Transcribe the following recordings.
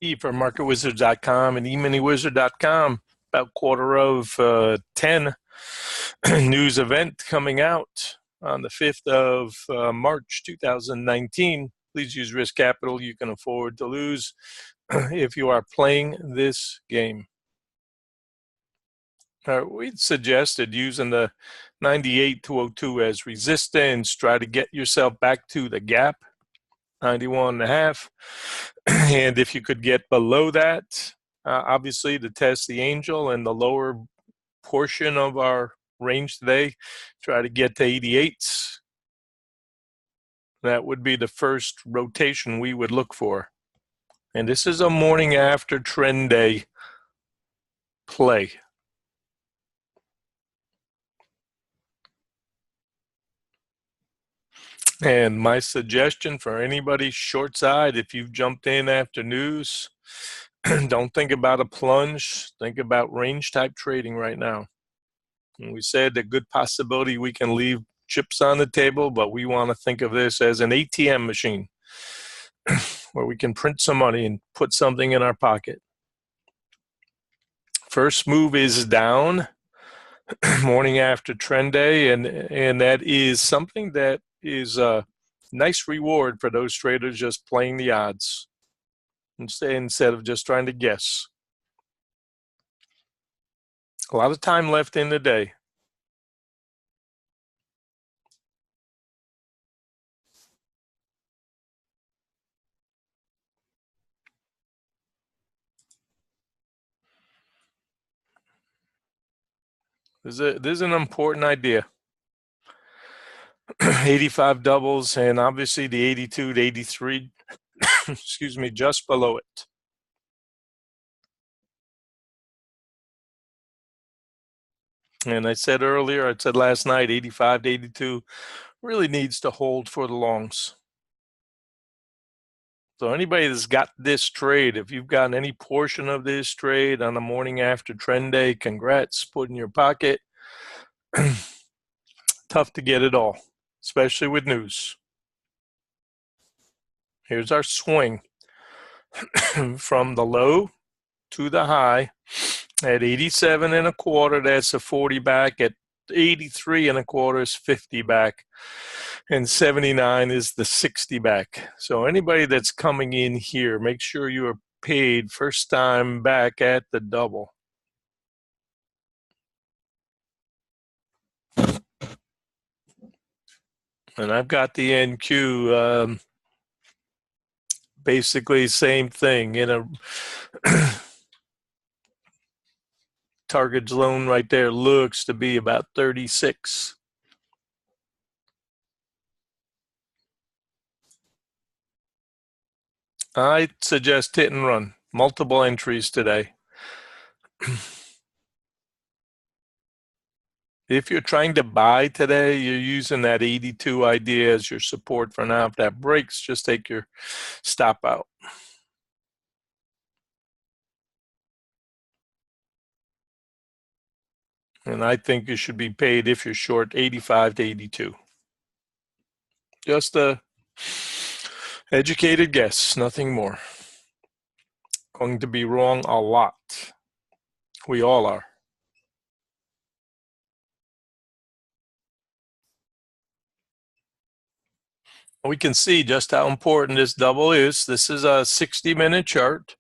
For MarketWizards.com and eMiniWizard.com. About quarter of 10 news event coming out on the 5th of March 2019. Please use risk capital you can afford to lose if you are playing this game. We'd suggested using the 98-202 as resistance. Try to get yourself back to the gap, 91.5. And if you could get below that, obviously to test the angel and the lower portion of our range today, try to get to 88s. That would be the first rotation we would look for. And this is a morning after trend day play. And my suggestion for anybody short side, if you've jumped in after news, don't think about a plunge. Think about range type trading right now. And we said a good possibility we can leave chips on the table, but we want to think of this as an ATM machine where we can print some money and put something in our pocket. First move is down morning after trend day, and that is something that is a nice reward for those traders just playing the odds instead of just trying to guess. A lot of time left in the day. This is an important idea. 85 doubles, and obviously the 82 to 83, excuse me, just below it. And I said earlier, I said last night, 85 to 82 really needs to hold for the longs. So anybody that's got this trade, if you've gotten any portion of this trade on the morning after trend day, congrats, put in your pocket. Tough to get it all, especially with news. Here's our swing from the low to the high at 87.25. That's a 40 back. At 83.25 is 50 back, and 79 is the 60 back. So anybody that's coming in here, make sure you are paid first time back at the double. And I've got the NQ, basically same thing in a target zone right there, looks to be about 36. I suggest hit and run. Multiple entries today. If you're trying to buy today, you're using that 82 idea as your support for now. If that breaks, just take your stop out. And I think you should be paid if you're short 85 to 82. Just a educated guess, nothing more. Going to be wrong a lot. We all are. We can see just how important this double is. This is a 60-minute chart.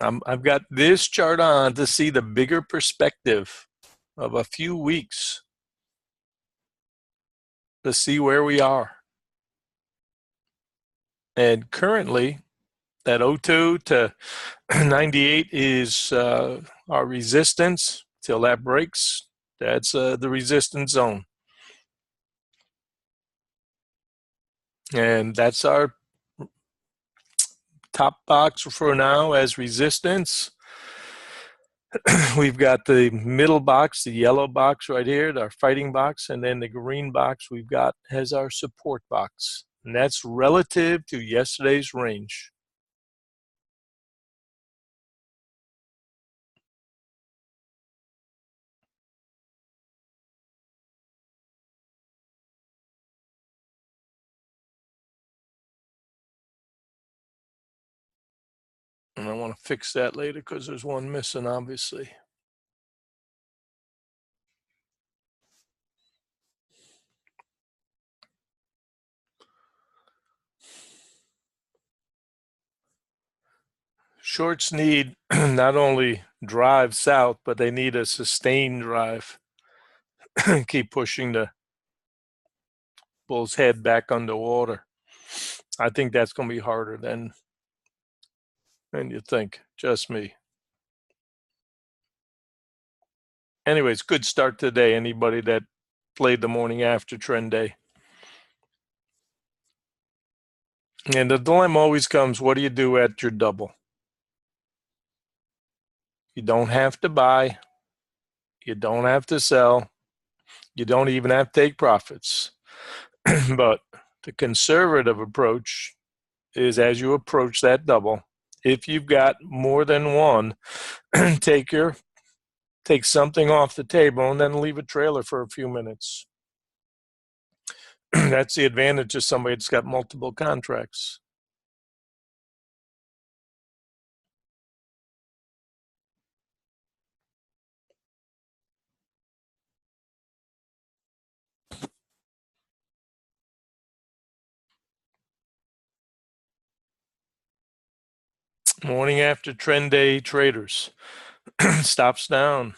I've got this chart on to see the bigger perspective of a few weeks, to see where we are. And currently, that 02 to 98 is our resistance. Till that breaks, that's the resistance zone. And that's our top box for now as resistance. We've got the middle box, the yellow box right here, our fighting box, and then the green box we've got as our support box. And that's relative to yesterday's range. And I want to fix that later because there's one missing, obviously. Shorts need not only drive south, but they need a sustained drive. Keep pushing the bull's head back underwater. I think that's going to be harder than you think. Just me. Anyways, good start today. Anybody that played the morning after trend day. And the dilemma always comes, what do you do at your double? You don't have to buy. You don't have to sell. You don't even have to take profits. But the conservative approach is, as you approach that double, if you've got more than one, take something off the table and then leave a trailer for a few minutes. That's the advantage of somebody that's got multiple contracts. Morning after trend day traders. Stops down.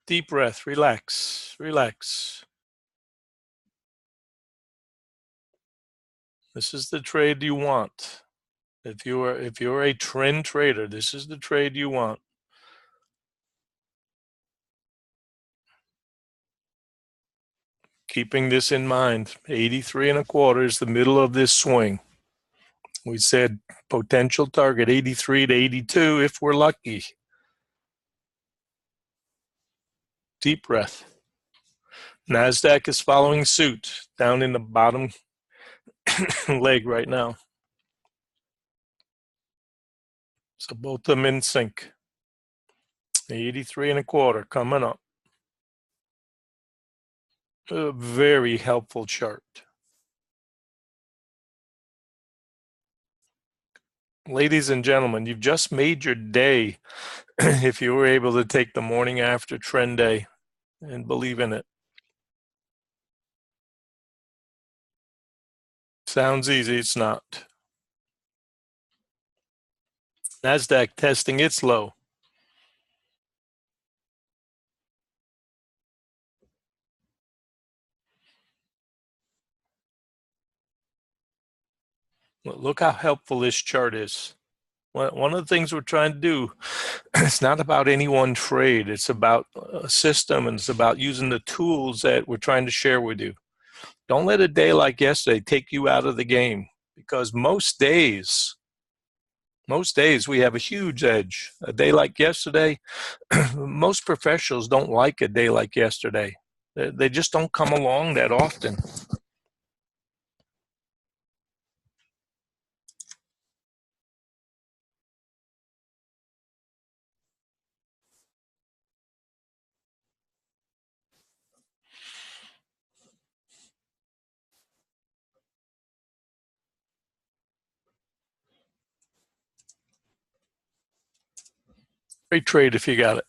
Deep breath, relax, relax. This is the trade you want. If you're a trend trader, this is the trade you want. Keeping this in mind, 83 and a quarter is the middle of this swing. We said potential target 83 to 82 if we're lucky. Deep breath. NASDAQ is following suit down in the bottom leg right now. So both of them in sync. 83 and a quarter coming up. A very helpful chart. Ladies and gentlemen, you've just made your day if you were able to take the morning after trend day and believe in it. Sounds easy, it's not. NASDAQ testing its low. Look how helpful this chart is. One of the things we're trying to do, it's not about any one trade. It's about a system, and it's about using the tools that we're trying to share with you. Don't let a day like yesterday take you out of the game, because most days we have a huge edge. A day like yesterday, most professionals don't like a day like yesterday. They just don't come along that often. Great trade if you got it.